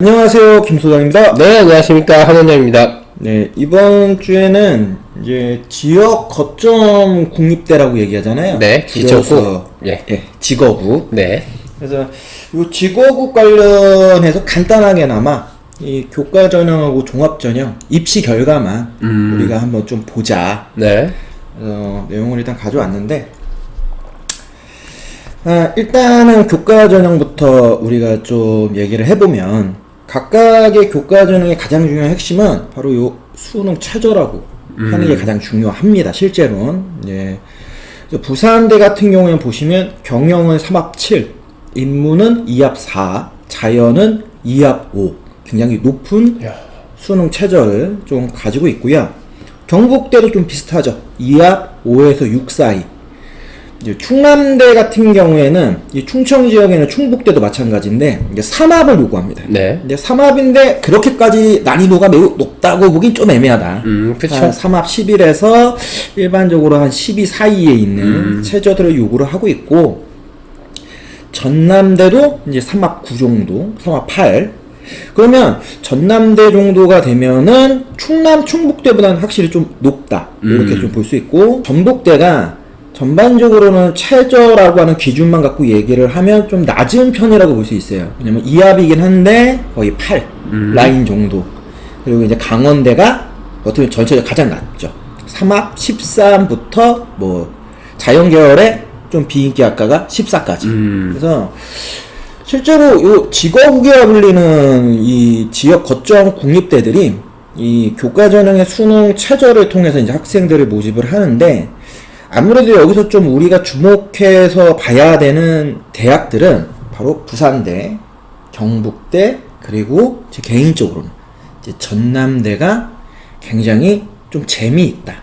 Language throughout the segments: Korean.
안녕하세요, 김소장입니다. 네, 안녕하십니까. 한원장입니다. 네, 이번 주에는 이제 지역 거점 국립대라고 얘기하잖아요. 네, 줄여서, 예. 지거국. 네. 그래서 이 지거국 관련해서 간단하게나마 이 교과 전형하고 종합 전형 입시 결과만 우리가 한번 좀 보자. 네. 내용을 일단 가져왔는데, 일단은 교과 전형부터 우리가 좀 얘기를 해보면, 각각의 교과 전형의 가장 중요한 핵심은 바로 요 수능 최저라고 하는 게 가장 중요합니다. 실제로는. 예. 부산대 같은 경우에는 보시면 경영은 3합 7, 인문은 2합 4, 자연은 2합 5. 굉장히 높은 수능 최저를 좀 가지고 있고요. 경북대도 좀 비슷하죠. 2합 5에서 6 사이. 이제 충남대 같은 경우에는 이 충청 지역에는 충북대도 마찬가지인데 이게 3합을 요구합니다. 네. 근데 3합인데 그렇게까지 난이도가 매우 높다고 보긴 좀 애매하다. 그쵸. 한 3합 11에서 일반적으로 한 12 사이에 있는 최저들을 요구를 하고 있고, 전남대도 이제 3합 9 정도, 3합 8. 그러면 전남대 정도가 되면은 충남 충북대보다는 확실히 좀 높다. 이렇게 좀 볼 수 있고, 전북대가 전반적으로는 최저라고 하는 기준만 갖고 얘기를 하면 좀 낮은 편이라고 볼 수 있어요. 왜냐면 2합이긴 한데 거의 8 라인 정도. 그리고 이제 강원대가 어떻게 보면 전체적으로 가장 낮죠. 3합 13부터 뭐 자연계열의 좀 비인기 학과가 14까지. 그래서 실제로 요 지거국이라 불리는 이 지역 거점 국립대들이 이 교과 전형의 수능 최저를 통해서 이제 학생들을 모집을 하는데, 아무래도 여기서 좀 우리가 주목해서 봐야 되는 대학들은 바로 부산대, 경북대, 그리고 제 개인적으로는 이제 전남대가 굉장히 좀 재미있다.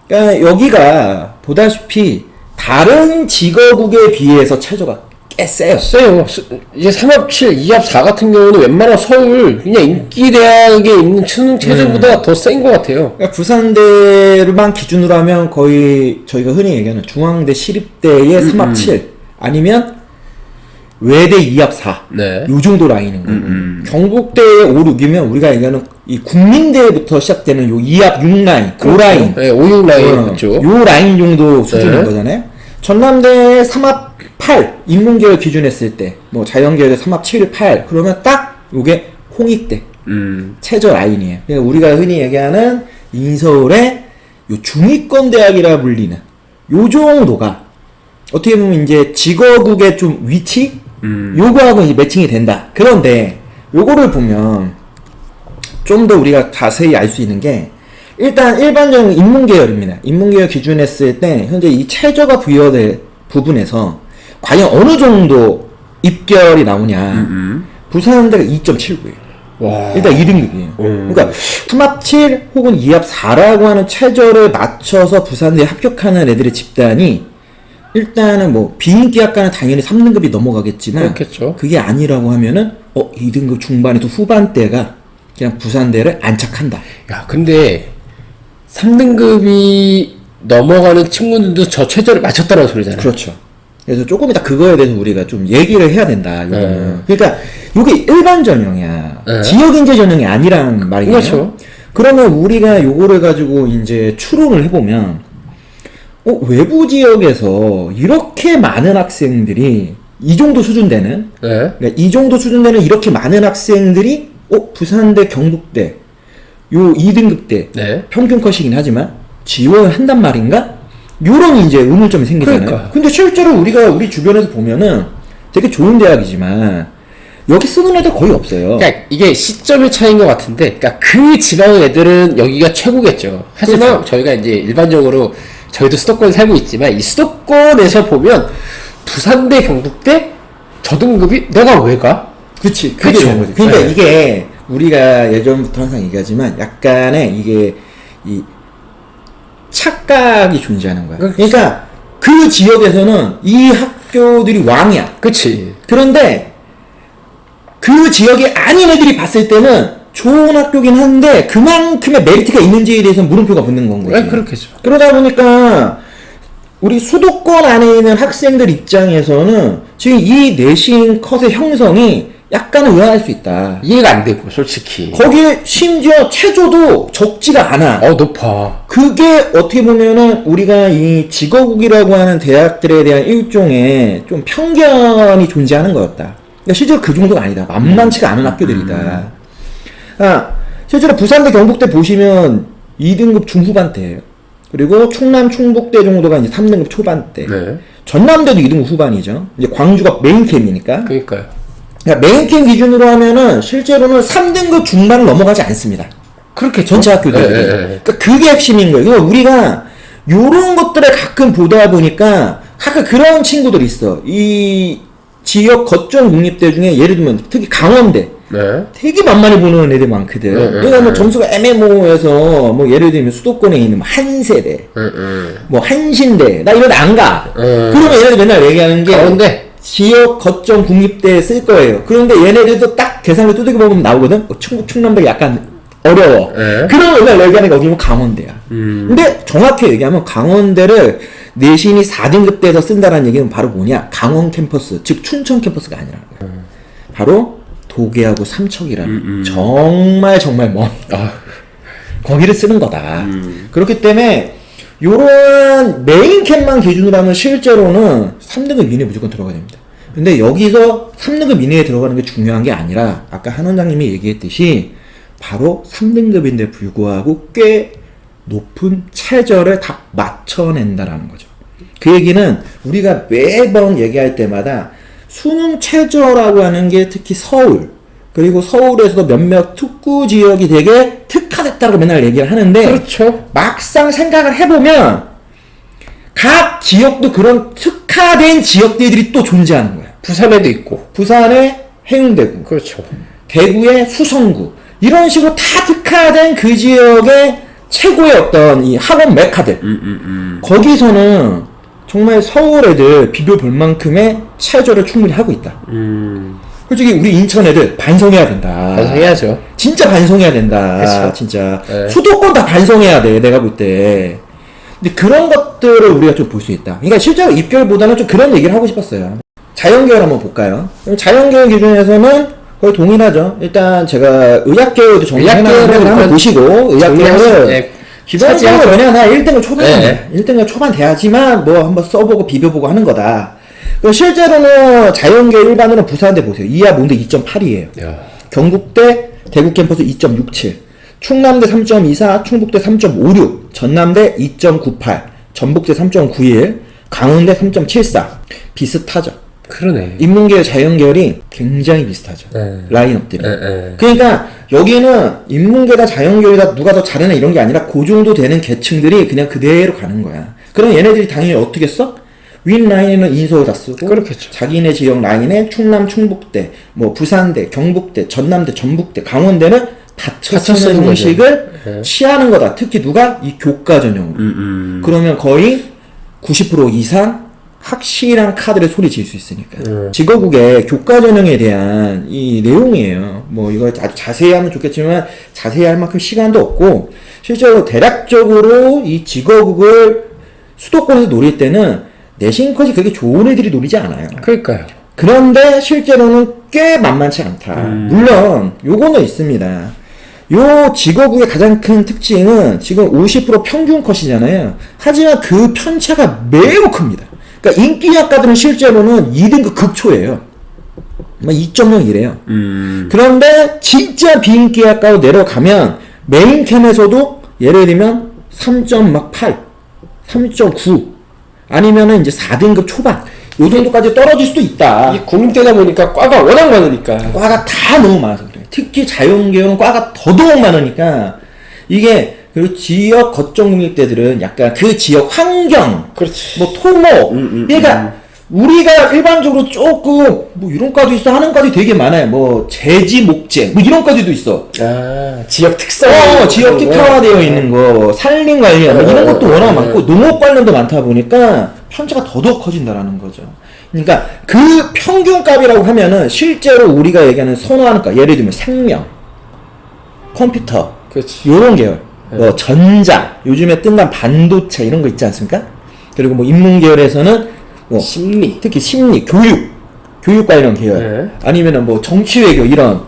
그러니까 여기가 보다시피 다른 지거국에 비해서 최저가 꽤 세요. 이제 3합 7, 2합 4 같은 경우는 웬만한 서울, 그냥 인기대학에 있는 수능 최저보다 더 센 것 같아요. 그러니까 부산대만 기준으로 하면 거의 저희가 흔히 얘기하는 중앙대 시립대의 3합 7 아니면 외대 2합 4 네. 요 정도 라인인 거고, 경북대의 5, 6이면 우리가 얘기하는 이 국민대부터 시작되는 요 2합 6 라인, 그 라인, 네, 5, 6 라인 그렇죠. 요 라인 정도 수준인 네. 거잖아요. 전남대의 3합 8 인문계열 기준했을 때 뭐 자연계열의 3합 7, 8 그러면 딱 요게 홍익대 최저 라인이에요. 그러니까 우리가 흔히 얘기하는 인서울의 요 중위권 대학이라 불리는 요 정도가 어떻게 보면 이제 지거국의 좀 위치 요거하고 이제 매칭이 된다. 그런데 요거를 보면 좀 더 우리가 자세히 알 수 있는 게, 일단 일반적인 인문계열입니다. 인문계열 기준했을 때 현재 이 최저가 부여될 부분에서 과연 어느 정도 입결이 나오냐. 부산대가 2.79예요. 와. 일단 2등급이에요. 그러니까 3합 7 혹은 2합 4라고 하는 최저를 맞춰서 부산대에 합격하는 애들의 집단이 일단은 뭐 비인기 학과는 당연히 3등급이 넘어가겠지만, 그렇겠죠. 그게 아니라고 하면은 2등급 중반에도 후반대가 그냥 부산대를 안착한다. 야, 근데 3등급이 넘어가는 친구들도 저 최저를 맞췄다는 소리잖아요. 그렇죠. 그래서 조금 이따 그거에 대해서 우리가 좀 얘기를 해야 된다. 그러니까 이게 일반 전형이야. 지역 인재 전형이 아니란 말이에요. 그렇죠. 그러면 우리가 요거를 가지고 이제 추론을 해보면, 외부 지역에서 이렇게 많은 학생들이 이 정도 수준 되는, 네. 그러니까 이 정도 수준 되는 이렇게 많은 학생들이 부산대, 경북대, 요 2등급대 네. 평균 컷이긴 하지만 지원을 한단 말인가? 요런 이제 의문점이 생기잖아요. 그러니까요. 근데 실제로 우리가 우리 주변에서 보면은 되게 좋은 대학이지만 여기 쓰는 애들 거의 없어요. 그러니까 이게 시점의 차이인 것 같은데, 그러니까 그 지방 애들은 여기가 최고겠죠. 하지만 그렇죠. 저희가 이제 일반적으로 저희도 수도권에 살고 있지만 이 수도권에서 보면 부산대, 경북대 저등급이 내가 왜 가? 그치. 그게 그쵸. 좋은 거지. 그러니까 네. 이게 우리가 예전부터 항상 얘기하지만 약간의 이게 이 착각이 존재하는 거야. 그러니까 그 지역에서는 이 학교들이 왕이야. 그치. 그런데 그 지역이 아닌 애들이 봤을 때는 좋은 학교긴 한데 그만큼의 메리트가 있는지에 대해서 물음표가 붙는 건 거지. 네, 그렇겠죠. 그러다 보니까 우리 수도권 안에 있는 학생들 입장에서는 지금 이 내신 컷의 형성이 약간은 의아할 수 있다. 이해가 안 되고 솔직히. 거기에 심지어 체조도 적지가 않아. 높아. 그게 어떻게 보면은 우리가 이 직어국이라고 하는 대학들에 대한 일종의 좀 편견이 존재하는 거였다. 그러니까 실제로 그 정도가 아니다. 만만치가 않은 학교들이다. 실제로 부산대 경북대 보시면 2등급 중후반대예요. 그리고 충남 충북대 정도가 이제 3등급 초반대. 네. 전남대도 2등급 후반이죠. 이제 광주가 메인캠이니까. 그러니까요. 그러니까 메인캠 기준으로 하면은 실제로는 3등급 중반을 넘어가지 않습니다. 그렇게 전체 학교들이. 그러니까 그게 핵심인 거예요. 그러니까 우리가 요런 것들을 가끔 보다 보니까 가끔 그런 친구들이 있어. 이 지역 거점 국립대 중에 예를 들면 특히 강원대. 네. 되게 만만히 보는 애들 많거든. 그러니까 뭐 점수가 애매모호해서 뭐 예를 들면 수도권에 있는 뭐 한세대, 뭐 한신대, 나 이런 데 안 가. 그러면 얘네들 맨날 얘기하는 게 강원대. 지역 거점 국립대에 쓸 거예요. 그런데 얘네들도 딱 계산을 두들겨 보면 나오거든. 충북 충남대 약간 어려워. 그러면 맨날 얘기하는 게 어디면 강원대야. 근데 정확히 얘기하면 강원대를 내신이 4등급대에서 쓴다는 얘기는 바로 뭐냐? 강원 캠퍼스, 즉 춘천 캠퍼스가 아니라는 거야. 바로 도계하고 삼척이라는 정말 먼 거기를 쓰는 거다. 그렇기 때문에 요런 메인 캠만 기준으로 하면 실제로는 3등급 이내에 무조건 들어가야 됩니다. 근데 여기서 3등급 이내에 들어가는 게 중요한 게 아니라 아까 한 원장님이 얘기했듯이 바로 3등급인데 불구하고 꽤 높은 최저를 다 맞춰낸다라는 거죠. 그 얘기는 우리가 매번 얘기할 때마다 수능 최저라고 하는 게 특히 서울, 그리고 서울에서도 몇몇 특구 지역이 되게 특화됐다고 맨날 얘기를 하는데, 그렇죠. 막상 생각을 해보면 각 지역도 그런 특화된 지역들이 또 존재하는 거야. 부산에도 있고. 부산의 해운대구, 그렇죠. 대구의 수성구, 이런 식으로 다 특화된 그 지역의 최고의 어떤 이 학원 메카들. 거기서는 정말 서울 애들 비벼볼 만큼의 체조를 충분히 하고 있다. 솔직히 우리 인천 애들 반성해야 된다. 반성해야죠. 진짜 반성해야 된다. 그쵸. 진짜. 네. 수도권 다 반성해야 돼, 내가 볼 때. 근데 그런 것들을 우리가 좀 볼 수 있다. 그러니까 실제로 입결보다는 좀 그런 얘기를 하고 싶었어요. 자연계열 한번 볼까요? 그럼 자연계열 기준에서는 거의 동일하죠. 일단 제가 의학계열도 정리해놨는데 한번 보시고, 의학계열을 네. 기본적으로 왜냐 나 1등급 초반이야. 네. 1등급 초반 돼야지만 뭐 한번 써보고 비벼보고 하는 거다. 그럼 실제로는 자연계 일반으로는 부산대 보세요. 이하 모두 2.8이에요. 경북대 대구 캠퍼스 2.67, 충남대 3.24, 충북대 3.56, 전남대 2.98, 전북대 3.91, 강원대 3.74. 비슷하죠. 그러네. 인문계열 자연계열이 굉장히 비슷하죠. 라인업들이. 그러니까 여기는 인문계다 자연계열이다 누가 더 잘하나 이런 게 아니라 그 정도 되는 계층들이 그냥 그대로 가는 거야. 그럼 얘네들이 당연히 어떻게 써? 윈 라인에는 인서울 다 쓰고, 그렇겠죠. 자기네 지역 라인에 충남 충북대, 뭐 부산대, 경북대, 전남대, 전북대, 강원대는 받쳐 쓰는 형식을 취하는 거다. 특히 누가? 이 교과 전형으로. 그러면 거의 90% 이상 확실한 카드를 소리 질 수 있으니까. 직어국의 교과 전형에 대한 이 내용이에요. 뭐 이거 아주 자세히 하면 좋겠지만 자세히 할 만큼 시간도 없고, 실제로 대략적으로 이 직어국을 수도권에서 노릴 때는 내신 컷이 그렇게 좋은 애들이 노리지 않아요. 그러니까요. 그런데 실제로는 꽤 만만치 않다. 물론 요거는 있습니다. 요 직어국의 가장 큰 특징은 지금 50% 평균 컷이잖아요. 하지만 그 편차가 매우 큽니다. 그러니까 인기학과들은 실제로는 2등급 극초예요. 2.0 이래요. 그런데 진짜 비인기학과로 내려가면 메인캠에서도 예를 들면 3.8, 3.9 아니면은 이제 4등급 초반 요 정도까지 떨어질 수도 있다. 이 국립대다 보니까 과가 워낙 많으니까. 과가 다 너무 많아서 그래요. 특히 자연계열은 과가 더더욱 많으니까 이게, 그리고 지역 거점 국립대들은 약간 그 지역 환경, 그렇지. 뭐 토목, 그러니까 우리가 일반적으로 조금 뭐 이런 과도 있어 하는 과도 되게 많아요. 뭐 재지 목재 뭐 이런 과도 있어. 지역 특성. 지역 특화되어 있는 거, 산림 관련 뭐 이런 것도 워낙 많고 농업 관련도 많다 보니까 편차가 더더욱 커진다라는 거죠. 그러니까 그 평균값이라고 하면은 실제로 우리가 얘기하는 선호하는 과, 예를 들면 생명, 컴퓨터, 그렇지. 요런 계열, 뭐 전자, 요즘에 뜬간 반도체 이런 거 있지 않습니까? 그리고 뭐 인문계열에서는 뭐 심리. 특히 심리, 교육, 교육 관련 계열, 네. 아니면은 뭐 정치 외교 이런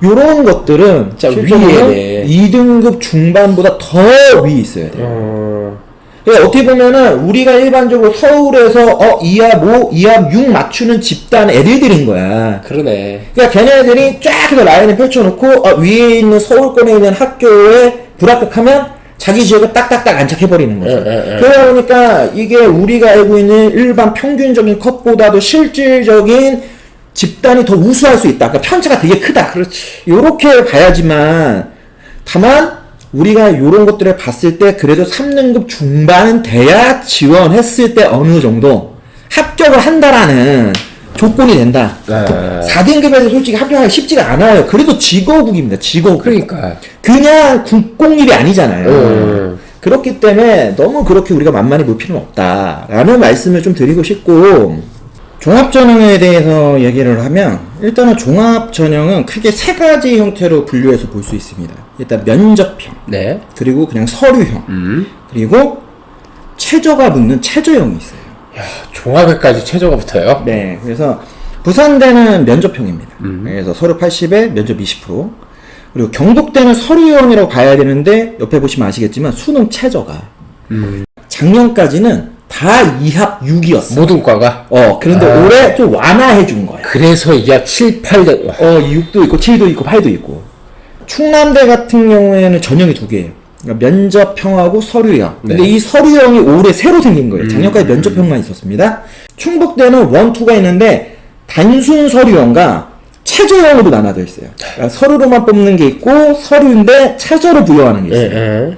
요런 것들은 진짜 실제로는 위에 2등급 중반보다 더 위에 있어야 돼요. 그러니까 어떻게 보면은 우리가 일반적으로 서울에서 이합 5, 이합 6 맞추는 집단 애들인 거야. 그러네. 그러니까 걔네들이 쫙 해서 라인을 펼쳐놓고 위에 있는 서울권에 있는 학교에 불합격하면 자기 지역에 딱딱딱 안착해버리는 거죠. 그러다 보니까 이게 우리가 알고 있는 일반 평균적인 컷보다도 실질적인 집단이 더 우수할 수 있다. 그러니까 편차가 되게 크다. 그렇지. 요렇게 봐야지만, 다만 우리가 요런 것들을 봤을 때 그래도 3등급 중반은 돼야 지원했을 때 어느 정도 합격을 한다라는 조건이 된다. 4등급에서 솔직히 합격하기 쉽지가 않아요. 그래도 직어국입니다. 직어국. 그러니까. 그냥 국공립이 아니잖아요. 그렇기 때문에 너무 그렇게 우리가 만만히 볼 필요는 없다라는 말씀을 좀 드리고 싶고, 종합전형에 대해서 얘기를 하면 일단은 종합전형은 크게 세 가지 형태로 분류해서 볼 수 있습니다. 일단 면접형, 네. 그리고 그냥 서류형, 그리고 최저가 붙는 최저형이 있어요. 야, 종합에까지 최저가 붙어요? 네, 그래서 부산대는 면접형입니다. 그래서 서류 80에 면접 20%, 그리고 경북대는 서류형이라고 봐야 되는데 옆에 보시면 아시겠지만 수능 최저가 작년까지는 다 2합 6이었어. 모든 과가? 그런데 올해 좀 완화해 준 거야. 그래서 2합 7, 8. 6도 있고 7도 있고 8도 있고. 충남대 같은 경우에는 전형이 두 개예요. 그러니까 면접형하고 서류형. 근데 이 서류형이 올해 새로 생긴 거예요. 작년까지 면접형만 있었습니다. 충북대는 1, 2가 있는데 단순 서류형과 최저형으로 나눠져 있어요. 그러니까 서류로만 뽑는 게 있고 서류인데 최저로 부여하는 게 있어요.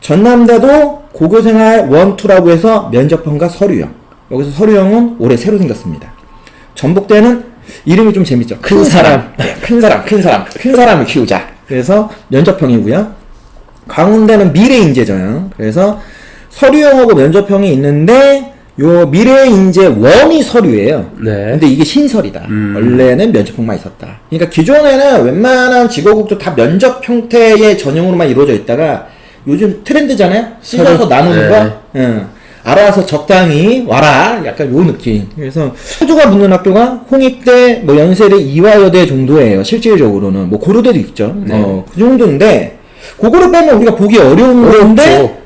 전남대도 고교생활 1, 2라고 해서 면접형과 서류형. 여기서 서류형은 올해 새로 생겼습니다. 전북대는 이름이 좀 재밌죠. 큰 사람. 큰 사람을 키우자. 그래서 면접형이고요. 강원대는 미래인재전형. 그래서 서류형하고 면접형이 있는데 요 미래인재 1이 서류예요. 네. 근데 이게 신설이다. 원래는 면접형만 있었다. 그러니까 기존에는 웬만한 직업국도 다 면접 형태의 전형으로만 이루어져 있다가 요즘 트렌드잖아요. 찢어서 나누는 거. 응. 알아서 적당히 와라. 약간 요 느낌. 그래서 최저가 붙는 학교가 홍익대, 뭐 연세대, 이화여대 정도예요. 실질적으로는 뭐 고려대도 있죠. 그 정도인데 그거를 빼면 우리가 보기 어려운 건데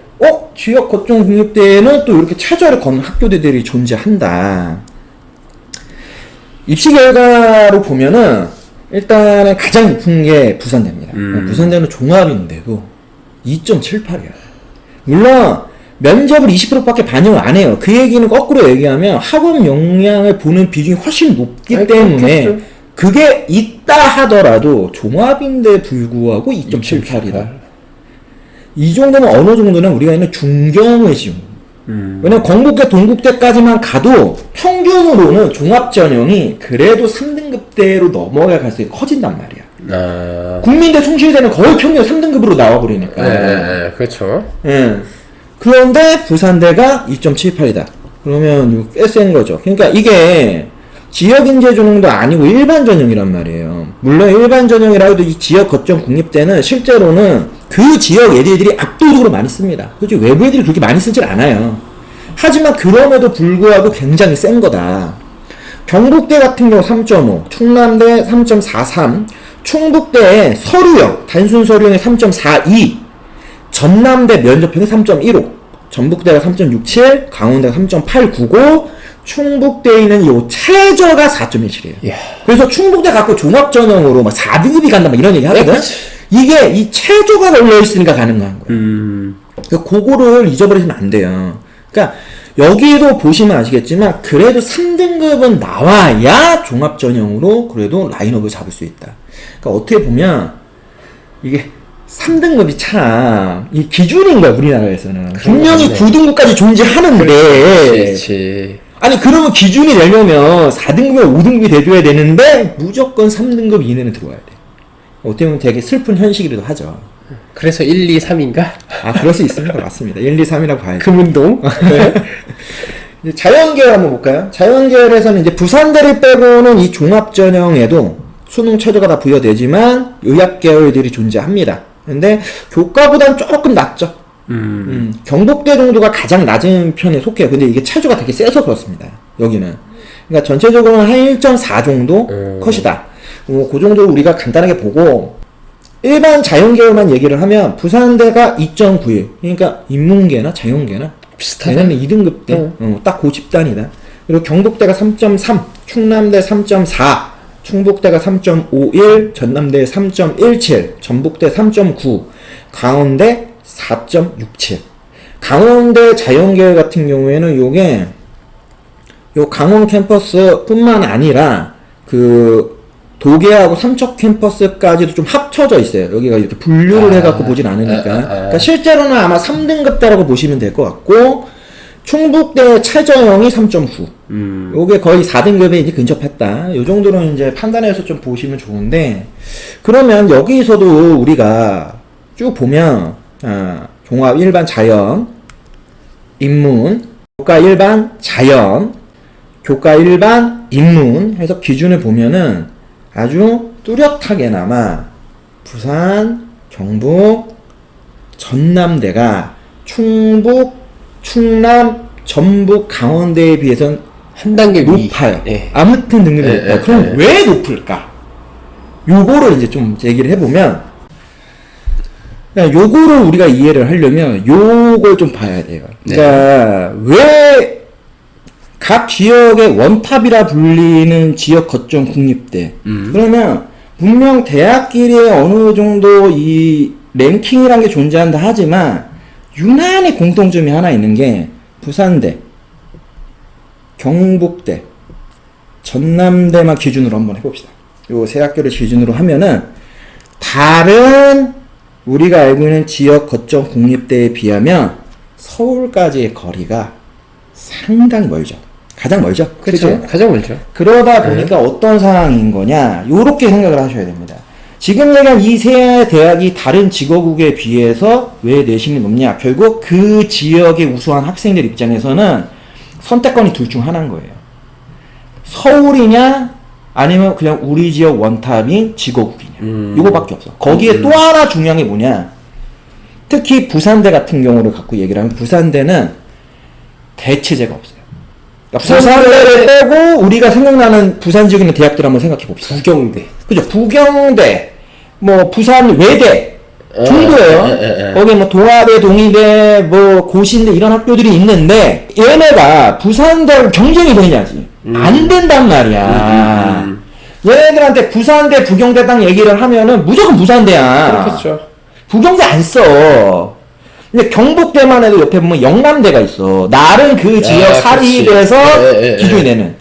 지역 거점 국립대에는 또 이렇게 최저를 거는 학교들이 존재한다. 입시 결과로 보면은 일단은 가장 높은 게 부산대입니다. 부산대는 종합인데도 2.78이야. 물론 면접을 20%밖에 반영을 안 해요. 그 얘기는 거꾸로 얘기하면 학업 역량을 보는 비중이 훨씬 높기 때문에 그렇겠죠. 그게 있다 하더라도 종합인데 불구하고 2.78이다. 이 정도면 어느 정도는 우리가 있는 중경을 지금. 왜냐면 건국대, 동국대까지만 가도 평균으로는 종합전형이 그래도 3등급대로 넘어갈 가능성이 커진단 말이야. 국민대, 숭실대는 거의 평균 3등급으로 나와버리니까. 네, 그렇죠. 그런데 부산대가 2.78이다. 그러면 꽤 센 거죠. 그러니까 이게 지역인재 전형도 아니고 일반 전형이란 말이에요. 물론 일반 전형이라 해도 이 지역 거점 국립대는 실제로는 그 지역 애들이 압도적으로 많이 씁니다. 솔직히 외부 애들이 그렇게 많이 쓰질 않아요. 하지만 그럼에도 불구하고 굉장히 센 거다. 경북대 같은 경우 3.5, 충남대 3.43, 충북대의 서류형, 단순 서류형이 3.42, 전남대 면접형이 3.15, 전북대가 3.67, 강원대가 3.899, 충북대에 있는 이 최저가 4.17이에요. 그래서 충북대 갖고 종합전형으로 막 4등급이 간다 막 이런 얘기 하거든. 이게 이 최저가 걸려있으니까 가능한 거예요. 그러니까 그거를 잊어버리시면 안 돼요. 그러니까 여기도 보시면 아시겠지만 그래도 3등급은 나와야 종합전형으로 그래도 라인업을 잡을 수 있다. 그러니까 어떻게 보면 이게 3등급이 참 이 기준인 거야 우리나라에서는. 분명히 9등급까지 존재하는데 그렇지. 아니 그러면 기준이 되려면 4등급이나 5등급이 돼줘야 되는데 무조건 3등급 이내는 들어와야 돼. 어떻게 보면 되게 슬픈 현실이기도 하죠. 그래서 1, 2, 3인가? 그럴 수 있습니다. 맞습니다. 1, 2, 3이라고 봐야죠. 금운동? 이제 자연계열 한번 볼까요? 자연계열에서는 이제 부산대를 빼고는 이 종합전형에도 수능 최저가 다 부여되지만 의학계열들이 존재합니다. 근데 교과보다는 조금 낮죠. 경북대 정도가 가장 낮은 편에 속해요. 근데 이게 최저가 되게 세서 그렇습니다. 여기는. 그러니까 전체적으로는 한 1.4 정도 컷이다. 그 정도 우리가 간단하게 보고 일반 자연계열만 얘기를 하면 부산대가 2.91. 그러니까 인문계나 자연계나 비슷하네. 얘네는 2등급대. 딱 그 집단이다. 그리고 경북대가 3.3, 충남대 3.4, 충북대가 3.51, 전남대 3.17, 전북대 3.9, 강원대 4.67. 강원대 자연계열 같은 경우에는 요게 요 강원 캠퍼스뿐만 아니라 그 도계하고 삼척 캠퍼스까지도 좀 합쳐져 있어요. 여기가 이렇게 분류를 해갖고 보진 않으니까. 그러니까 실제로는 아마 3등급대라고 보시면 될 것 같고, 충북대 최저영이 3.9. 요게 거의 4등급에 이제 근접했다. 요 정도로 이제 판단해서 좀 보시면 좋은데, 그러면 여기서도 우리가 쭉 보면, 종합 일반 자연, 인문, 교과 일반 자연, 교과 일반 인문 해서 기준을 보면은 아주 뚜렷하게나마 부산, 경북, 전남대가 충북, 충남, 전북, 강원대에 비해서는 한 단계 위. 높아요. 예. 아무튼 등급이 예, 높아요. 예, 그럼 예. 왜 높을까? 요거를 이제 좀 얘기를 해보면, 요거를 우리가 이해를 하려면 요걸 좀 봐야 돼요. 그러니까 왜 각 지역의 원탑이라 불리는 지역 거점 국립대. 그러면 분명 대학끼리의 어느 정도 이 랭킹이라는 게 존재한다 하지만 유난히 공통점이 하나 있는 게 부산대, 경북대, 전남대만 기준으로 한번 해봅시다. 요 세 학교를 기준으로 하면은 다른 우리가 알고 있는 지역 거점 국립대에 비하면 서울까지의 거리가 상당히 멀죠. 가장 멀죠. 그렇죠. 가장 먼저. 그러다 보니까 어떤 상황인 거냐, 요렇게 생각을 하셔야 됩니다. 지금 얘기한 이 세 대학이 다른 지거국에 비해서 왜 내신이 높냐? 결국 그 지역에 우수한 학생들 입장에서는 선택권이 둘 중 하나인 거예요. 서울이냐, 아니면 그냥 우리 지역 원탑인 지거국이냐. 이거밖에 없어. 거기에 또 하나 중요한 게 뭐냐? 특히 부산대 같은 경우를 갖고 얘기를 하면 부산대는 대체제가 없어요. 그러니까 부산대를 빼고 우리가 생각나는 부산 지역에 있는 대학들 한번 생각해 봅시다. 부경대. 그죠? 부경대, 뭐 부산 외대 정도예요. 거기 뭐 동아대, 동의대, 뭐 고신대 이런 학교들이 있는데 얘네가 부산대하고 경쟁이 되냐지. 안 된단 말이야. 얘네들한테 부산대, 부경대 딱 얘기를 하면은 무조건 부산대야. 그렇겠죠. 부경대 안 써. 근데 경북대만 해도 옆에 보면 영남대가 있어. 나름 그 지역 사립에서 기준이 내는.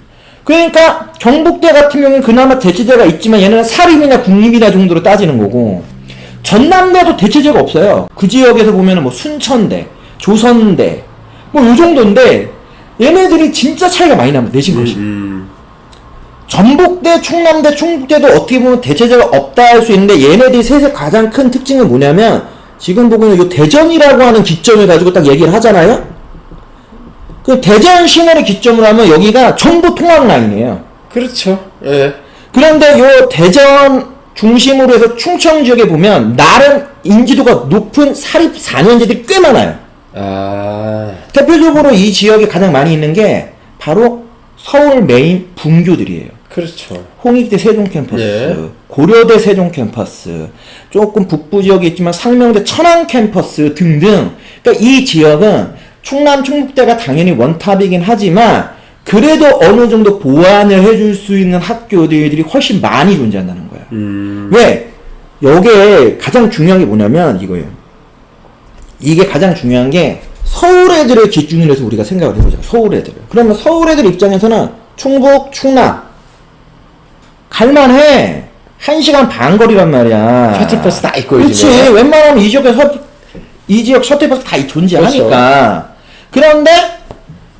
그러니까 경북대 같은 경우는 그나마 대체제가 있지만 얘는 사립이나 국립이나 정도로 따지는 거고, 전남대도 대체제가 없어요. 그 지역에서 보면은 뭐 순천대, 조선대, 뭐 요 정도인데 얘네들이 진짜 차이가 많이 납니다. 내신 것이. 전북대, 충남대, 충북대도 어떻게 보면 대체제가 없다 할 수 있는데 얘네들이 셋의 가장 큰 특징은 뭐냐면 지금 보고 있는 요 대전이라고 하는 기점을 가지고 딱 얘기를 하잖아요? 그 대전 시내를 기점으로 하면 여기가 전부 통학 라인이에요. 그렇죠. 예. 그런데 요 대전 중심으로 해서 충청 지역에 보면 나름 인지도가 높은 사립 4년제들이 꽤 많아요. 대표적으로 이 지역에 가장 많이 있는 게 바로 서울 메인 분교들이에요. 그렇죠. 홍익대 세종 캠퍼스, 예. 고려대 세종 캠퍼스, 조금 북부 지역에 있지만 상명대 천안 캠퍼스 등등. 그러니까 이 지역은 충남, 충북대가 당연히 원탑이긴 하지만 그래도 어느 정도 보완을 해줄 수 있는 학교들이 훨씬 많이 존재한다는 거야. 왜? 여기에 가장 중요한 게 뭐냐면 이거예요. 이게 가장 중요한 게 서울 애들을 기준으로 해서 우리가 생각을 해보자. 서울 애들. 그러면 서울 애들 입장에서는 충북, 충남 갈만해. 1시간 반 거리란 말이야. 셔틀버스 다 있고 그렇지. 요즘에. 웬만하면 이 지역 셔틀버스 다 존재하니까. 그런데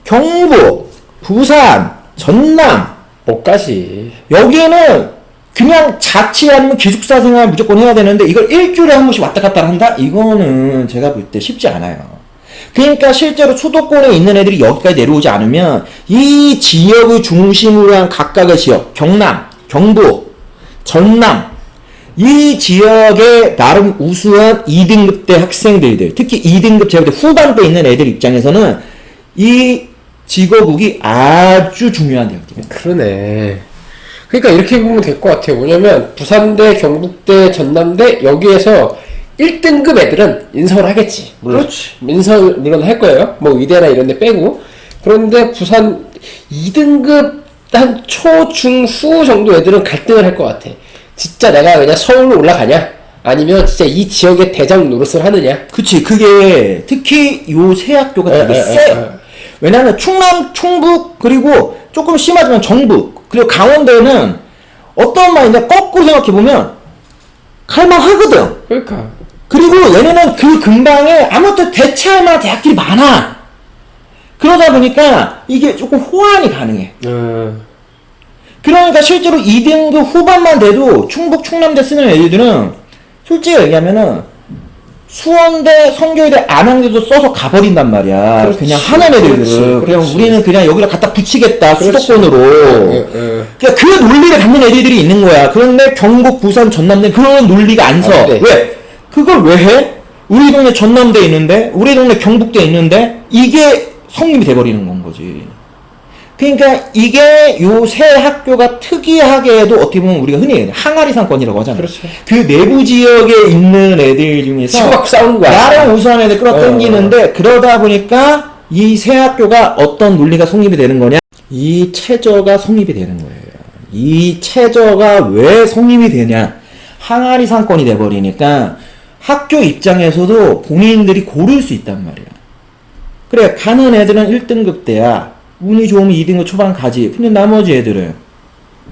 경북, 부산, 전남 못 가지. 여기에는 그냥 자취 아니면 기숙사 생활 무조건 해야 되는데 이걸 일주일에 한 번씩 왔다 갔다 한다? 이거는 제가 볼 때 쉽지 않아요. 그러니까 실제로 수도권에 있는 애들이 여기까지 내려오지 않으면 이 지역을 중심으로 한 각각의 지역, 경남, 경북, 전남, 이 지역에 나름 우수한 2등급대 학생들들, 특히 2등급 제국대 후반대에 있는 애들 입장에서는 이 직어국이 아주 중요한 대학입니다. 그러네. 그러니까 이렇게 보면 될 것 같아요. 뭐냐면 부산대, 경북대, 전남대 여기에서 1등급 애들은 인서울 하겠지. 물론. 그렇지. 인서울 물론 할 거예요. 뭐 의대나 이런 데 빼고. 그런데 부산 2등급 한 초, 중, 후 정도 애들은 갈등을 할 것 같아. 진짜 내가 그냥 서울로 올라가냐? 아니면 진짜 이 지역의 대장 노릇을 하느냐? 그치. 그게 특히 요 세 학교가 되게 세. 왜냐하면 충남, 충북, 그리고 조금 심하지만 정북, 그리고 강원도는 어떤 말이냐 거꾸로 생각해보면 갈만하거든. 그러니까. 그리고 얘네는 그 근방에 아무것도 대체할 만한 대학들이 많아. 그러다 보니까 이게 조금 호환이 가능해. 그러니까 실제로 2등급 후반만 돼도 충북, 충남대 쓰는 애들은 솔직히 얘기하면은 수원대, 성교대, 안양대도 써서 가버린단 말이야. 그렇지, 그냥 하는 애들은. 그렇지. 그냥 우리는 그냥 여기다 갖다 붙이겠다. 그렇지. 수도권으로. 그러니까 그 논리를 갖는 애들이 있는 거야. 그런데 경북, 부산, 전남대 그런 논리가 안 서. 아, 네. 왜? 그걸 왜 해? 우리 동네 전남대 있는데, 우리 동네 경북대 있는데, 이게 성립이 돼버리는 건 거지. 그러니까 이게 요 세 학교가 특이하게도 어떻게 보면 우리가 흔히 얘기해 항아리 상권이라고 하잖아요. 그렇죠. 그 내부 지역에 있는 애들 중에서 치고받고 싸우는 거야. 나랑 우수한 애들 끌어당기는데 그러다 보니까 이 세 학교가 어떤 논리가 성립이 되는 거냐? 이 최저가 성립이 되는 거예요. 이 최저가 왜 성립이 되냐? 항아리 상권이 돼버리니까 학교 입장에서도 본인들이 고를 수 있단 말이야. 그래, 가는 애들은 1등급 대야. 운이 좋으면 2등급 초반 가지. 근데 나머지 애들은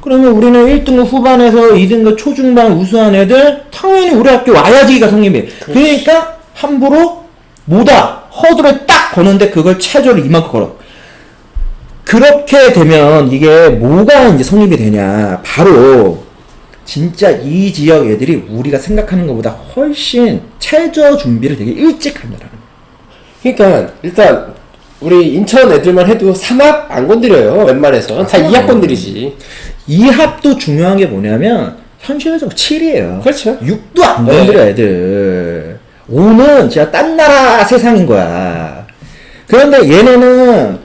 그러면 우리는 1등급 후반에서 2등급 초중반 우수한 애들 당연히 우리 학교 와야지가 성립해. 그러니까 함부로 뭐다 허들을 딱 거는데 그걸 최저를 이만큼 걸어. 그렇게 되면 이게 뭐가 이제 성립이 되냐? 바로 진짜 이 지역 애들이 우리가 생각하는 것보다 훨씬 최저 준비를 되게 일찍 한다라는 거야. 그러니까 일단 우리 인천 애들만 해도 3합 안 건드려요. 웬만해서 다 2합 건드리지. 2합도 중요한 게 뭐냐면 현실적으로 7이에요. 그렇죠. 6도 안 건드려 애들. 5는 진짜 딴 나라 세상인 거야. 그런데 얘네는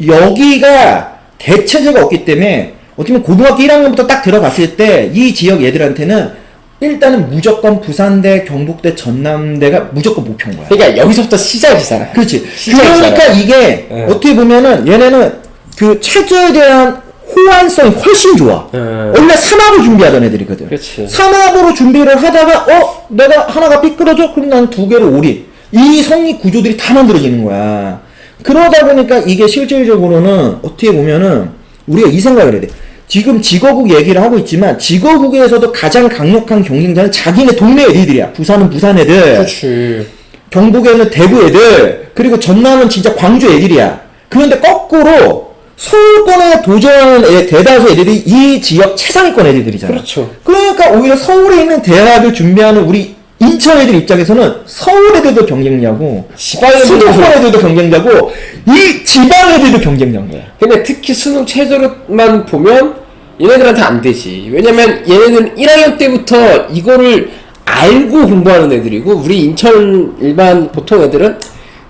여기가 대체제가 없기 때문에 어떻게 보면 고등학교 1학년부터 딱 들어갔을 때 이 지역 얘들한테는 일단은 무조건 부산대, 경북대, 전남대가 무조건 목표인 거야. 그러니까 여기서부터 시작이잖아. 그렇지. 시작이잖아. 그러니까 이게 어떻게 보면은 얘네는 그 최저에 대한 호환성이 훨씬 좋아. 원래 3합을 준비하던 애들이거든. 그렇지. 3합으로 준비를 하다가 내가 하나가 삐뚤어져? 그럼 난 2개를 올인. 이 성립 구조들이 다 만들어지는 거야. 그러다 보니까 이게 실질적으로는 어떻게 보면은 우리가 이 생각을 해야 돼. 지금 직어국 얘기를 하고 있지만 직어국에서도 가장 강력한 경쟁자는 자기네 동네 애들이야. 부산은 부산 애들, 그렇지. 경북에는 대구 애들, 그리고 전남은 진짜 광주 애들이야. 그런데 거꾸로 서울권에 도전하는 대다수 애들이 이 지역 최상위권 애들이잖아. 그렇죠. 그러니까 오히려 서울에 있는 대학을 준비하는 우리 인천 애들 입장에서는 서울 애들도 경쟁자고 지방 애들도 수도권 애들도 경쟁자고 이 지방 애들도 경쟁자인 거야. 근데 특히 수능 최저로만 보면 얘네들한테 안 되지. 왜냐면 얘네들은 1학년 때부터 이거를 알고 공부하는 애들이고 우리 인천 일반 보통 애들은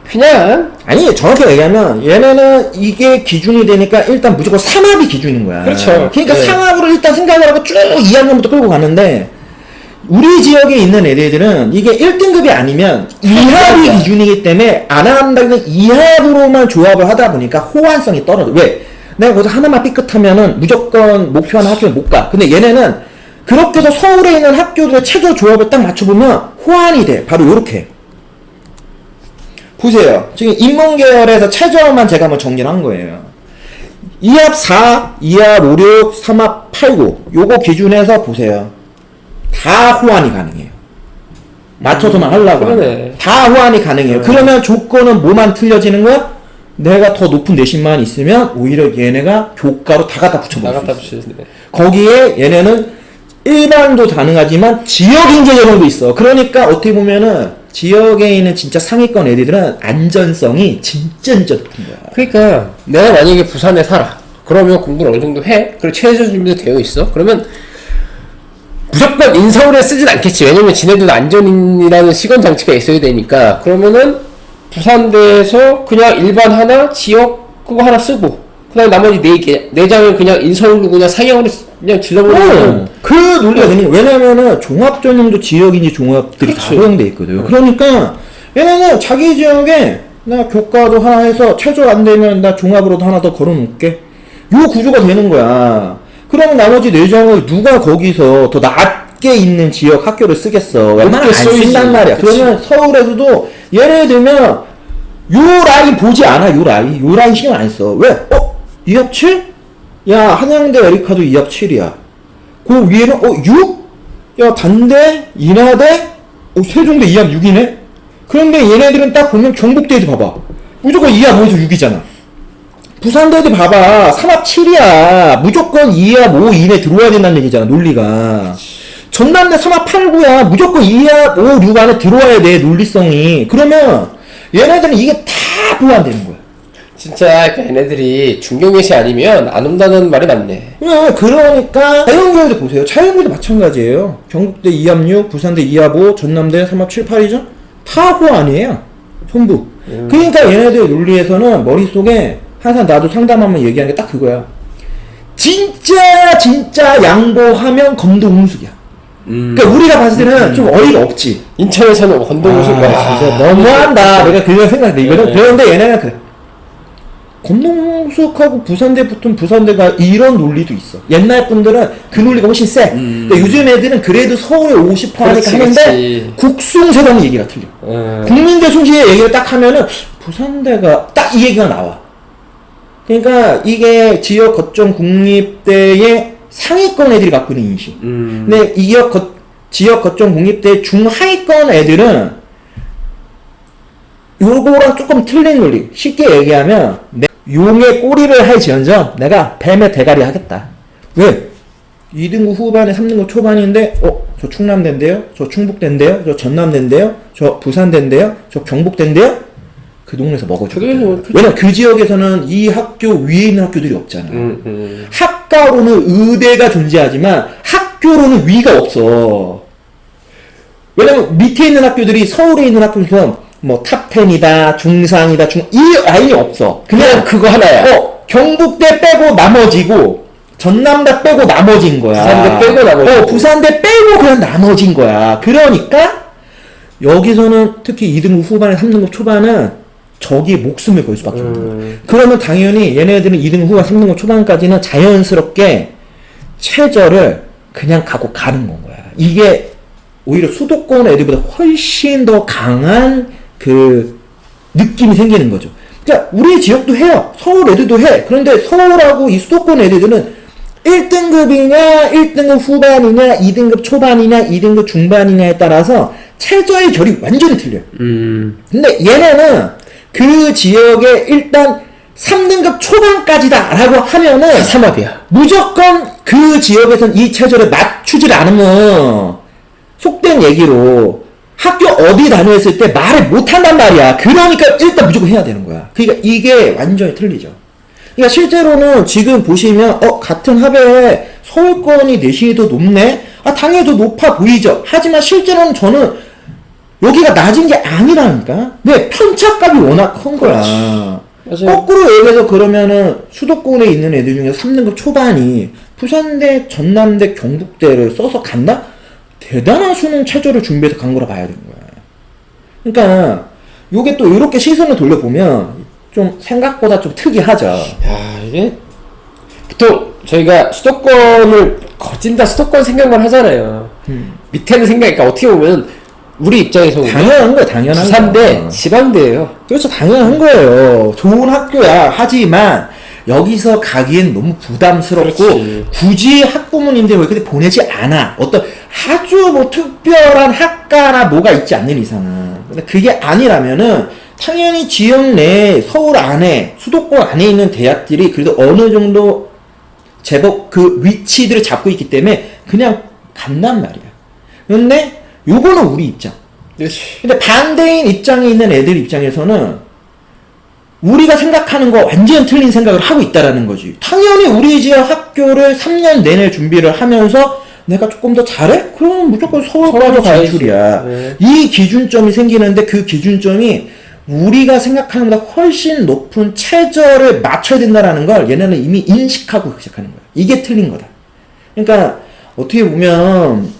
그냥 아니 정확히 얘기하면 얘네는 이게 기준이 되니까 일단 무조건 3합이 기준인 거야. 그렇죠. 그러니까 네. 3합으로 일단 생각을 하고 쭉 2학년부터 끌고 가는데 우리 지역에 있는 애들은 이게 1등급이 아니면 2합이 기준이기 때문에 안 한다면 2합으로만 조합을 하다 보니까 호환성이 떨어져. 왜? 내가 거기서 하나만 삐끗하면은 무조건 목표하는 학교에 못 가. 근데 얘네는 그렇게 해서 서울에 있는 학교들의 최저 조합을 딱 맞춰보면 호환이 돼. 바로 요렇게. 보세요. 지금 인문계열에서 최저만 제가 한번 정리를 한 거예요. 2합 4, 2합 5, 6, 3합 8, 9. 요거 기준에서 보세요. 다 호환이 가능해요. 맞춰서만 하려고. 그러네. 다 호환이 가능해요. 그러면 조건은 뭐만 틀려지는 거야? 내가 더 높은 내신만 있으면 오히려 얘네가 교과로 다 갖다 붙여볼 수 나갔다 있어. 붙이네. 거기에 얘네는 일반도 가능하지만 지역 인재 전형도 있어. 그러니까 어떻게 보면은 지역에 있는 진짜 상위권 애들은 안전성이 진짜 높은 거야. 그러니까 내가 만약에 부산에 살아. 그러면 공부를 어느 정도 해. 그리고 최저 준비도 되어 있어. 그러면 무조건 인서울에 쓰진 않겠지. 왜냐면 지네들도 안전이라는 시건 장치가 있어야 되니까. 그러면은 부산대에서 그냥 일반 하나 지역 그거 하나 쓰고 그다음 나머지 4장을 그냥 인서울로 그냥 상향으로 그냥 질러버리면 그 논리가 되는 거야. 왜냐면은 종합전형도 지역인지 종합들이 다 그렇지. 허용돼 있거든요. 그러니까 얘네는 자기 지역에 나 교과도 하나 해서 최저 안 되면 나 종합으로도 하나 더 걸어놓을게. 요 구조가 되는 거야. 그러면 나머지 4장을 누가 거기서 더 낮게 있는 지역 학교를 쓰겠어. 웬만하면 안 쓰이지. 쓴단 말이야. 그치. 그러면 서울에서도 예를 들면 요 라인 보지 않아. 요 라인 신경 안 써. 왜? 2합 7? 야, 한양대 에리카도 2합 7이야. 그 위에는 6? 야, 단대, 인하대, 세종대 2합 6이네? 그런데 얘네들은 딱 보면 경북대도 봐봐. 무조건 2합 5에서 6이잖아. 부산대도 봐봐. 3합 7이야. 무조건 2합 5 이내 들어와야 된다는 얘기잖아, 논리가. 전남대 3합 8, 9야. 무조건 2합 5, 6 안에 들어와야 돼, 논리성이. 그러면 얘네들은 이게 다 보완되는 거야. 진짜 얘네들이 중경예시 아니면 안 온다는 말이 맞네. 그러니까 자연교회도 보세요. 자연교회도 마찬가지예요. 경북대 2합 6, 부산대 2합 5, 전남대 3합 7, 8이죠? 다 호환이에요. 전부. 그러니까 얘네들 논리에서는 머릿속에 항상 나도 상담하면 얘기하는 게 딱 그거야. 진짜 양보하면 검도웅숙이야. 그러니까 우리가 봤을 때는 좀 어이가 없지. 인천에서는 건동우승 진짜 너무한다. 내가 그런 생각돼. 이거는. 그런데 얘네는 그래. 검동숙하고 부산대 붙은 부산대가 이런 논리도 있어. 옛날 분들은 그 논리가 훨씬 세. 근데 요즘 애들은 그래도 서울에 50% 하니까 그렇지, 하는데 그렇지. 국숭세단 얘기가 틀려. 국민대 숭시의 얘기를 딱 하면은 부산대가 딱 이 얘기가 나와. 그러니까 이게 지역 거점 국립대의 상위권 애들이 갖고 있는 인식. 근데 지역 거점 국립대 중하위권 애들은 요거랑 조금 틀린 논리. 쉽게 얘기하면 용의 꼬리를 할지언정 내가 뱀의 대가리 하겠다. 왜? 2등급 후반에 3등급 초반인데 저 충남대인데요? 저 충북대인데요? 저 전남대인데요? 저 부산대인데요? 저 경북대인데요? 그 동네에서 먹어주겠다. 왜냐면 그 지역에서는 이 학교 위에 있는 학교들이 없잖아. 학과로는 의대가 존재하지만 학교로는 위가 없어. 왜냐면 밑에 있는 학교들이 서울에 있는 학교에서 뭐 탑10이다, 중상이다, 이 라인이 없어. 그냥 그거 하나야. 경북대 빼고 나머지고, 전남대 빼고 나머진 거야. 부산대 빼고 나머지고. 부산대 빼고 그냥 나머진 거야. 그러니까, 여기서는 특히 2등급 후반에 3등급 초반은 저기에 목숨을 걸 수밖에 없는 거야. 그러면 당연히 얘네들은 2등급 후반, 3등급 초반까지는 자연스럽게 최저를 그냥 가고 가는 건 거야. 이게 오히려 수도권 애들보다 훨씬 더 강한 그 느낌이 생기는 거죠. 그러니까 우리 지역도 해요. 서울 애들도 해. 그런데 서울하고 이 수도권 애들은 1등급이냐, 1등급 후반이냐, 2등급 초반이냐, 2등급 중반이냐에 따라서 최저의 결이 완전히 틀려요. 근데 얘네는 그 지역에 일단 3등급 초반까지다 라고 하면은 삼합이야. 무조건 그 지역에선 이 최저를 맞추질 않으면 속된 얘기로 학교 어디 다녔을 때 말을 못한단 말이야. 그러니까 일단 무조건 해야 되는 거야. 그러니까 이게 완전히 틀리죠. 그러니까 실제로는 지금 보시면 같은 합에 서울권이 내신이 더 높네? 당연히 더 높아 보이죠. 하지만 실제로는 저는 여기가 낮은 게 아니라니까. 왜? 편차값이 워낙 큰 거야. 맞아요. 거꾸로 얘기해서 그러면은 수도권에 있는 애들 중에 3등급 초반이 부산대, 전남대, 경북대를 써서 간다? 대단한 수능 최저를 준비해서 간 거라 봐야 되는 거야. 그러니까 요게 또 이렇게 시선을 돌려보면 좀 생각보다 좀 특이하죠. 야, 이게 보통 저희가 수도권을 거진다 수도권 생각만 하잖아요. 밑에는 생각하니까 어떻게 보면 우리 입장에서 당연한 거야, 당연한 부산대 거야. 지방대예요. 그렇죠, 당연한 거예요. 좋은 학교야. 하지만 여기서 가기엔 너무 부담스럽고 그렇지. 굳이 학부모님들 왜 그렇게 보내지 않아. 어떤 아주 뭐 특별한 학과나 뭐가 있지 않는 이상은. 근데 그게 아니라면은 당연히 지역 내 서울 안에 수도권 안에 있는 대학들이 그래도 어느 정도 제법 그 위치들을 잡고 있기 때문에 그냥 간단 말이야. 근데 요거는 우리 입장. 그렇지. 근데 반대인 입장에 있는 애들 입장에서는 우리가 생각하는 거 완전 틀린 생각을 하고 있다라는 거지. 당연히 우리 지역 학교를 3년 내내 준비를 하면서 내가 조금 더 잘해? 그럼 무조건 서울까지 가야지. 진출이야. 네. 이 기준점이 생기는데 그 기준점이 우리가 생각하는 것보다 훨씬 높은 최저를 맞춰야 된다라는 걸 얘네는 이미 인식하고 시작하는 거야. 이게 틀린 거다. 그러니까 어떻게 보면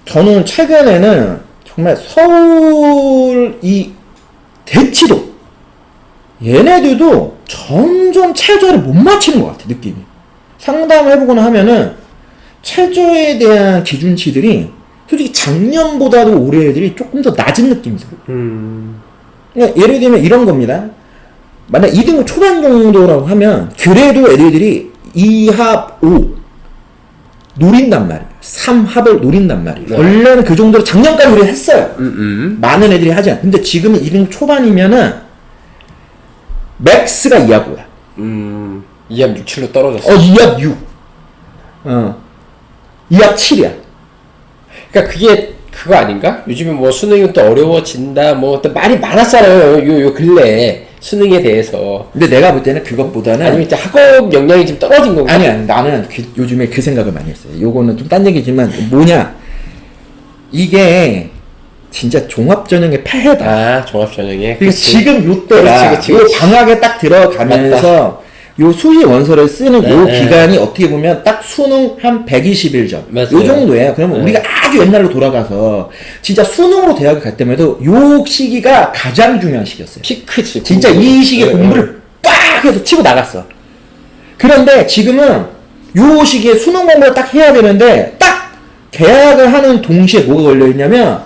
저는 최근에는 정말 서울 이 대치동 얘네들도 점점 최저를 못 맞추는 것 같아, 느낌이. 상담을 해보거나 하면은 최저에 대한 기준치들이 솔직히 작년보다도 올해 애들이 조금 더 낮은 느낌이 들어요. 그러니까 예를 들면 이런 겁니다. 만약 2등급 초반 정도라고 하면 그래도 애들이 2합 5 노린단 말이에요. 3합을 노린단 말이에요. 네. 원래는 그 정도로 작년까지 우리 했어요. 많은 애들이 하지 않아. 근데 지금은 2등급 초반이면은 맥스가 2합 5야. 2합 6, 7로 떨어졌어. 2합 6. 2합 7이야. 그러니까 그게 그거 아닌가? 요즘에 뭐 수능이 또 어려워진다, 뭐 또 말이 많았잖아요. 요 근래 수능에 대해서. 근데 내가 볼 때는 그것보다는 아니면 이제 학업 역량이 좀 떨어진 건가? 아니야. 나는 요즘에 그 생각을 많이 했어요. 요거는 좀 딴 얘기지만 뭐냐? 이게 진짜 종합전형의 폐해다. 아, 종합전형에. 그러니까 지금 요때가 그치. 요 방학에 딱 들어가면서 요 수시 원서를 쓰는 요 네, 기간이 어떻게 보면 딱 수능 한 121점 맞아요. 요 정도예요. 그러면 네. 우리가 아주 옛날로 돌아가서 진짜 수능으로 대학을 갈 때마도 요 시기가 가장 중요한 시기였어요. 피크지. 진짜 이 시기에 공부를 빡 해서 치고 나갔어. 그런데 지금은 요 시기에 수능 공부를 딱 해야 되는데 딱 계약을 하는 동시에 뭐가 걸려있냐면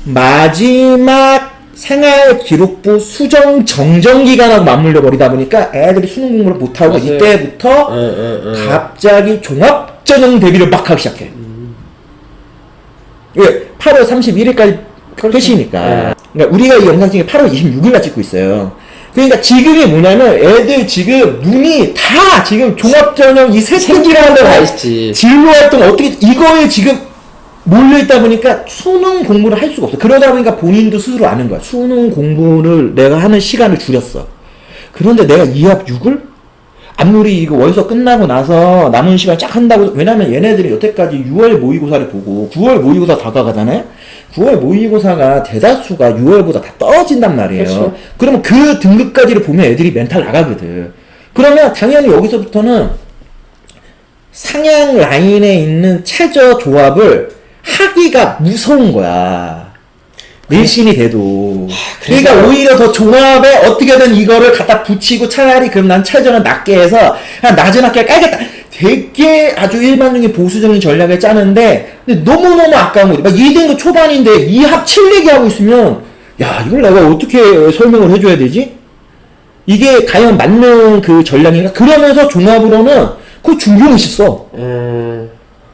마지막 생활기록부 수정 정정 기간하고 맞물려 버리다 보니까 애들이 수능 공부를 못하고 맞아요. 이때부터 갑자기 종합전형 대비를 막 하기 시작해. 왜? 8월 31일까지 끝이니까. 그러니까 우리가 이 영상 중에 8월 26일날 찍고 있어요. 그러니까 지금이 뭐냐면 애들 지금 눈이 다 지금 종합전형 이 세특기라는 다 있지. 진로 활동 어떻게 이거에 지금 몰려있다 보니까 수능 공부를 할 수가 없어. 그러다 보니까 본인도 스스로 아는 거야. 수능 공부를 내가 하는 시간을 줄였어. 그런데 내가 2합 6을? 아무리 이거 월서 끝나고 나서 남은 시간 쫙 한다고, 왜냐면 얘네들이 여태까지 6월 모의고사를 보고 9월 모의고사 다가가잖아요? 9월 모의고사가 대다수가 6월보다 다 떨어진단 말이에요. 그렇죠. 그러면 그 등급까지를 보면 애들이 멘탈 나가거든. 그러면 당연히 여기서부터는 상향 라인에 있는 최저 조합을 하기가 무서운 거야. 내신이 돼도. 그러니까 오히려 더 종합에 어떻게든 이거를 갖다 붙이고 차라리 그럼 난 최저는 낮게 해서 그냥 낮은 학교에 깔겠다. 되게 아주 일반적인 보수적인 전략을 짜는데 근데 너무너무 아까운 거지. 막 2등급 초반인데 2합 7 얘기하고 있으면 야 이걸 내가 어떻게 설명을 해줘야 되지? 이게 과연 맞는 그 전략인가? 그러면서 종합으로는 그 중요시 써.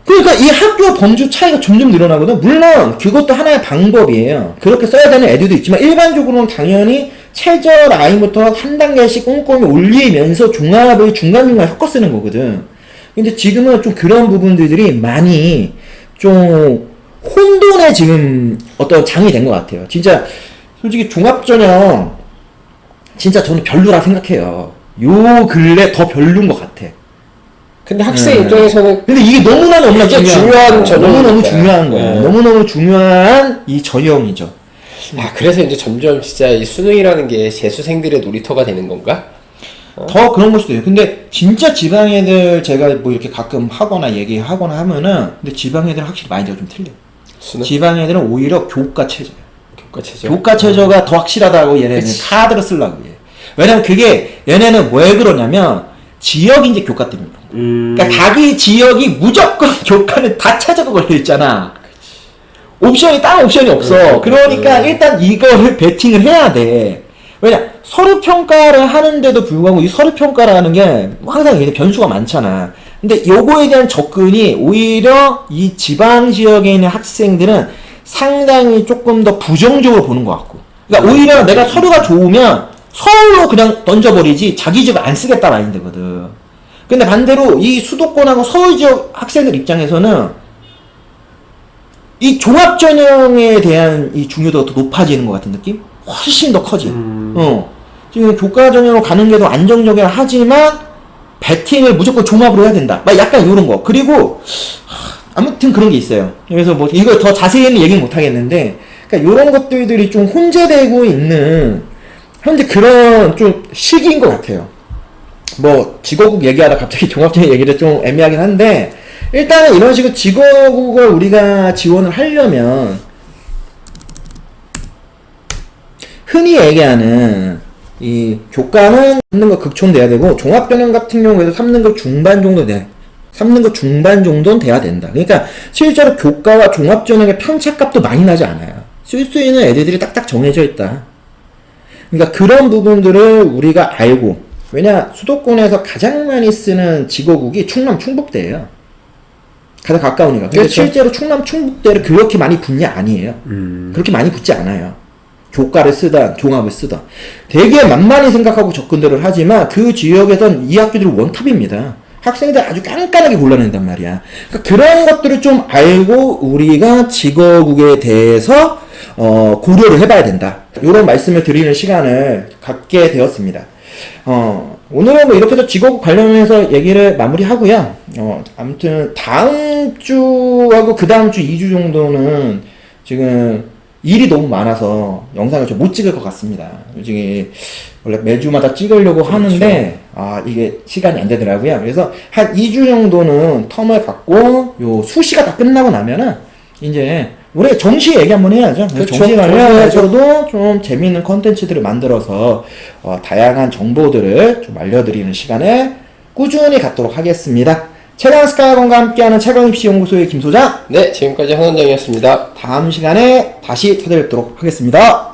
그러니까 이 학교 범주 차이가 점점 늘어나거든. 물론 그것도 하나의 방법이에요. 그렇게 써야 되는 애들도 있지만 일반적으로는 당연히 최저 라인부터 한 단계씩 꼼꼼히 올리면서 종합을 중간중간 섞어 쓰는 거거든. 근데 지금은 좀 그런 부분들이 많이 좀 혼돈의 지금 어떤 장이 된 것 같아요. 진짜 솔직히 종합전형 진짜 저는 별로라 생각해요. 요 근래 더 별로인 것 같아. 근데 학생 입장에서는 근데 이게 너무나 이게 중요한 전형이니까. 너무너무 중요한 거예요. 네. 너무너무 중요한 이 전형이죠. 아, 그래서 이제 점점 진짜 이 수능이라는 게 재수생들의 놀이터가 되는 건가? 더 그런 걸 수도 있어요. 근데 진짜 지방 애들 제가 뭐 이렇게 가끔 하거나 얘기하거나 하면은 근데 지방 애들은 확실히 마인드가 좀 틀려. 수능? 지방 애들은 오히려 교과 체제야. 교과 체제. 교과 체제가 더 확실하다고 얘네는 그치. 카드를 쓰려고 해. 왜냐면 그게 얘네는 왜 그러냐면 지역 이제 교과 때문에 그런 거야. 그러니까 자기 지역이 무조건 교과는 다 최저가 걸려 있잖아. 옵션이 다른 옵션이 없어. 그러니까 일단 이거를 베팅을 해야 돼. 왜냐 서류 평가를 하는데도 불구하고 이 서류 평가라는 게 항상 이게 변수가 많잖아. 근데 요거에 대한 접근이 오히려 이 지방 지역에 있는 학생들은 상당히 조금 더 부정적으로 보는 것 같고. 그러니까 오히려 내가 서류가 좋으면 서울로 그냥 던져버리지 자기 지역 안 쓰겠다 마인드거든. 근데 반대로 이 수도권하고 서울 지역 학생들 입장에서는 이 종합전형에 대한 이 중요도가 더 높아지는 것 같은 느낌? 훨씬 더 커지. 지금 교과전형으로 가는 게 더 안정적이라 하지만 배팅을 무조건 종합으로 해야 된다. 막 약간 이런 거. 그리고 아무튼 그런 게 있어요. 그래서 뭐 이걸 더 자세히는 얘기는 못 하겠는데 그러니까 이런 것들이 좀 혼재되고 있는 현재 그런 좀 시기인 것 같아요. 뭐 직어국 얘기하다 갑자기 종합적인 얘기를 좀 애매하긴 한데 일단은 이런 식으로 직어국을 우리가 지원을 하려면 흔히 얘기하는 이 교과는 3등급 극초는 돼야 되고 종합전형 같은 경우에도 3등급 중반 정도 돼. 3등급 중반 정도는 돼야 된다. 그러니까 실제로 교과와 종합전형의 편차값도 많이 나지 않아요. 쓸 수 있는 애들이 딱딱 정해져 있다. 그러니까 그런 부분들을 우리가 알고, 왜냐 수도권에서 가장 많이 쓰는 직어국이 충남 충북대예요. 가장 가까우니까. 근데 그렇죠. 실제로 충남 충북대를 그렇게 많이 붙냐 아니에요. 그렇게 많이 붙지 않아요. 교과를 쓰던 종합을 쓰던 되게 만만히 생각하고 접근들을 하지만 그 지역에선 이 학교들이 원탑입니다. 학생들 아주 깐깐하게 골라낸단 말이야. 그러니까 그런 것들을 좀 알고 우리가 직어국에 대해서 고려를 해봐야 된다. 이런 말씀을 드리는 시간을 갖게 되었습니다. 오늘은 뭐 이렇게 해서 직어국 관련해서 얘기를 마무리하고요. 아무튼 다음 주하고 그 다음 주 2주 정도는 지금 일이 너무 많아서 영상을 좀 못 찍을 것 같습니다. 요즘에 원래 매주마다 찍으려고 하는데 이게 시간이 안 되더라고요. 그래서 한 2주 정도는 텀을 갖고 요 수시가 다 끝나고 나면은 이제 우리 정시 얘기 한번 해야죠. 그렇죠. 정시 관련해서도 좀 재미있는 컨텐츠들을 만들어서 다양한 정보들을 좀 알려드리는 시간을 꾸준히 갖도록 하겠습니다. 최강스카이학원과 함께하는 최강입시연구소의 김소장. 네, 지금까지 한원장이었습니다. 다음 시간에 다시 찾아뵙도록 하겠습니다.